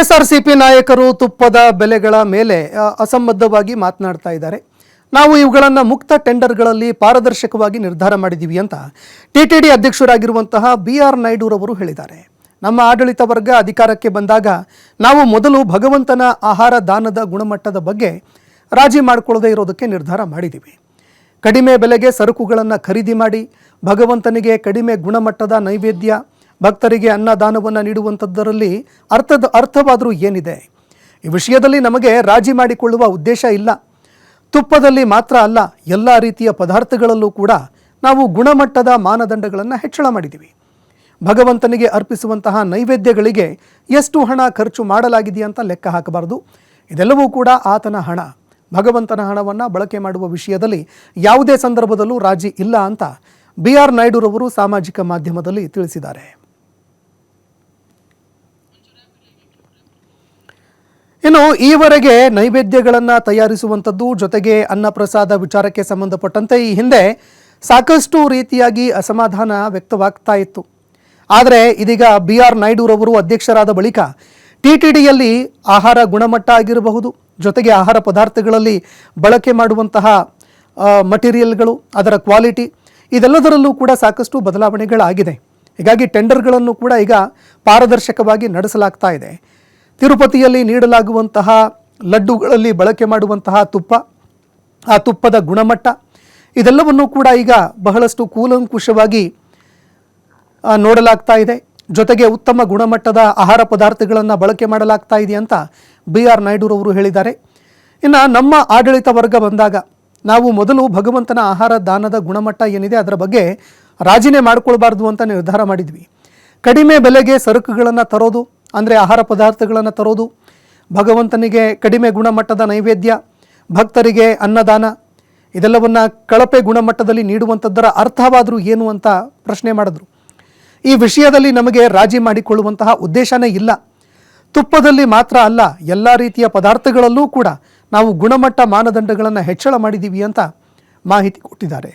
ಕೆಎಸ್ಆರ್ಸಿಪಿ ನಾಯಕರು ತುಪ್ಪದ ಬೆಲೆಗಳ ಮೇಲೆ ಅಸಂಬದ್ಧವಾಗಿ ಮಾತನಾಡ್ತಾ ಇದ್ದಾರೆ. ನಾವು ಇವುಗಳನ್ನು ಮುಕ್ತ ಟೆಂಡರ್ಗಳಲ್ಲಿ ಪಾರದರ್ಶಕವಾಗಿ ನಿರ್ಧಾರ ಮಾಡಿದ್ದೀವಿ ಅಂತ ಟಿಟಿಡಿ ಅಧ್ಯಕ್ಷರಾಗಿರುವಂತಹ BR ನಾಯ್ಡುರವರು ಹೇಳಿದ್ದಾರೆ. ನಮ್ಮ ಆಡಳಿತ ವರ್ಗ ಅಧಿಕಾರಕ್ಕೆ ಬಂದಾಗ ನಾವು ಮೊದಲು ಭಗವಂತನ ಆಹಾರ ದಾನದ ಗುಣಮಟ್ಟದ ಬಗ್ಗೆ ರಾಜಿ ಮಾಡಿಕೊಳ್ಳದೇ ಇರೋದಕ್ಕೆ ನಿರ್ಧಾರ ಮಾಡಿದ್ದೀವಿ. ಕಡಿಮೆ ಬೆಲೆಗೆ ಸರಕುಗಳನ್ನು ಖರೀದಿ ಮಾಡಿ ಭಗವಂತನಿಗೆ ಕಡಿಮೆ ಗುಣಮಟ್ಟದ ನೈವೇದ್ಯ ಭಕ್ತರಿಗೆ ಅನ್ನದಾನವನ್ನು ನೀಡುವಂಥದ್ದರಲ್ಲಿ ಅರ್ಥವಾದರೂ ಏನಿದೆ? ಈ ವಿಷಯದಲ್ಲಿ ನಮಗೆ ರಾಜಿ ಮಾಡಿಕೊಳ್ಳುವ ಉದ್ದೇಶ ಇಲ್ಲ. ತುಪ್ಪದಲ್ಲಿ ಮಾತ್ರ ಅಲ್ಲ, ಎಲ್ಲ ರೀತಿಯ ಪದಾರ್ಥಗಳಲ್ಲೂ ಕೂಡ ನಾವು ಗುಣಮಟ್ಟದ ಮಾನದಂಡಗಳನ್ನು ಹೆಚ್ಚಳ ಮಾಡಿದ್ದೀವಿ. ಭಗವಂತನಿಗೆ ಅರ್ಪಿಸುವಂತಹ ನೈವೇದ್ಯಗಳಿಗೆ ಎಷ್ಟು ಹಣ ಖರ್ಚು ಮಾಡಲಾಗಿದೆಯಾ ಅಂತ ಲೆಕ್ಕ ಹಾಕಬಾರದು. ಇದೆಲ್ಲವೂ ಕೂಡ ಆತನ ಹಣ. ಭಗವಂತನ ಹಣವನ್ನು ಬಳಕೆ ಮಾಡುವ ವಿಷಯದಲ್ಲಿ ಯಾವುದೇ ಸಂದರ್ಭದಲ್ಲೂ ರಾಜಿ ಇಲ್ಲ ಅಂತ BR ನಾಯ್ಡುರವರು ಸಾಮಾಜಿಕ ಮಾಧ್ಯಮದಲ್ಲಿ ತಿಳಿಸಿದ್ದಾರೆ. ಇನ್ನು ಈವರೆಗೆ ನೈವೇದ್ಯಗಳನ್ನು ತಯಾರಿಸುವಂಥದ್ದು ಜೊತೆಗೆ ಅನ್ನಪ್ರಸಾದ ವಿಚಾರಕ್ಕೆ ಸಂಬಂಧಪಟ್ಟಂತೆ ಈ ಹಿಂದೆ ಸಾಕಷ್ಟು ರೀತಿಯಾಗಿ ಅಸಮಾಧಾನ ವ್ಯಕ್ತವಾಗ್ತಾ ಇತ್ತು. ಆದರೆ ಇದೀಗ BR ನಾಯ್ಡುರವರು ಅಧ್ಯಕ್ಷರಾದ ಬಳಿಕ TTDಯಲ್ಲಿ ಆಹಾರ ಗುಣಮಟ್ಟ ಆಗಿರಬಹುದು, ಜೊತೆಗೆ ಆಹಾರ ಪದಾರ್ಥಗಳಲ್ಲಿ ಬಳಕೆ ಮಾಡುವಂತಹ ಮಟೀರಿಯಲ್ಗಳು, ಅದರ ಕ್ವಾಲಿಟಿ, ಇದೆಲ್ಲದರಲ್ಲೂ ಕೂಡ ಸಾಕಷ್ಟು ಬದಲಾವಣೆಗಳಾಗಿದೆ. ಹೀಗಾಗಿ ಟೆಂಡರ್ಗಳನ್ನು ಕೂಡ ಈಗ ಪಾರದರ್ಶಕವಾಗಿ ನಡೆಸಲಾಗ್ತಾ ಇದೆ. ತಿರುಪತಿಯಲ್ಲಿ ನೀಡಲಾಗುವಂತಹ ಲಡ್ಡುಗಳಲ್ಲಿ ಬಳಕೆ ಮಾಡುವಂತಹ ತುಪ್ಪ, ಆ ತುಪ್ಪದ ಗುಣಮಟ್ಟ ಇದೆಲ್ಲವನ್ನೂ ಕೂಡ ಈಗ ಬಹಳಷ್ಟು ಕೂಲಂಕುಷವಾಗಿ ನೋಡಲಾಗ್ತಾ ಇದೆ. ಜೊತೆಗೆ ಉತ್ತಮ ಗುಣಮಟ್ಟದ ಆಹಾರ ಪದಾರ್ಥಗಳನ್ನು ಬಳಕೆ ಮಾಡಲಾಗ್ತಾ ಇದೆ ಅಂತ BR ನಾಯ್ಡುರವರು ಹೇಳಿದ್ದಾರೆ. ಇನ್ನು ನಮ್ಮ ಆಡಳಿತ ವರ್ಗ ಬಂದಾಗ ನಾವು ಮೊದಲು ಭಗವಂತನ ಆಹಾರ ದಾನದ ಗುಣಮಟ್ಟ ಏನಿದೆ ಅದರ ಬಗ್ಗೆ ರಾಜಿನೇ ಮಾಡಿಕೊಳ್ಬಾರ್ದು ಅಂತ ನಿರ್ಧಾರ ಮಾಡಿದ್ವಿ. ಕಡಿಮೆ ಬೆಲೆಗೆ ಸರಕುಗಳನ್ನು ತರೋದು, ಅಂದರೆ ಆಹಾರ ಪದಾರ್ಥಗಳನ್ನು ತರೋದು, ಭಗವಂತನಿಗೆ ಕಡಿಮೆ ಗುಣಮಟ್ಟದ ನೈವೇದ್ಯ, ಭಕ್ತರಿಗೆ ಅನ್ನದಾನ, ಇದೆಲ್ಲವನ್ನು ಕಳಪೆ ಗುಣಮಟ್ಟದಲ್ಲಿ ನೀಡುವಂಥದ್ದರ ಅರ್ಥವಾದರೂ ಏನು ಅಂತ ಪ್ರಶ್ನೆ ಮಾಡಿದ್ರು. ಈ ವಿಷಯದಲ್ಲಿ ನಮಗೆ ರಾಜಿ ಮಾಡಿಕೊಳ್ಳುವಂತಹ ಉದ್ದೇಶನೇ ಇಲ್ಲ. ತುಪ್ಪದಲ್ಲಿ ಮಾತ್ರ ಅಲ್ಲ, ಎಲ್ಲ ರೀತಿಯ ಪದಾರ್ಥಗಳಲ್ಲೂ ಕೂಡ ನಾವು ಗುಣಮಟ್ಟ ಮಾನದಂಡಗಳನ್ನು ಹೆಚ್ಚಳ ಮಾಡಿದ್ದೀವಿ ಅಂತ ಮಾಹಿತಿ ಕೊಟ್ಟಿದ್ದಾರೆ.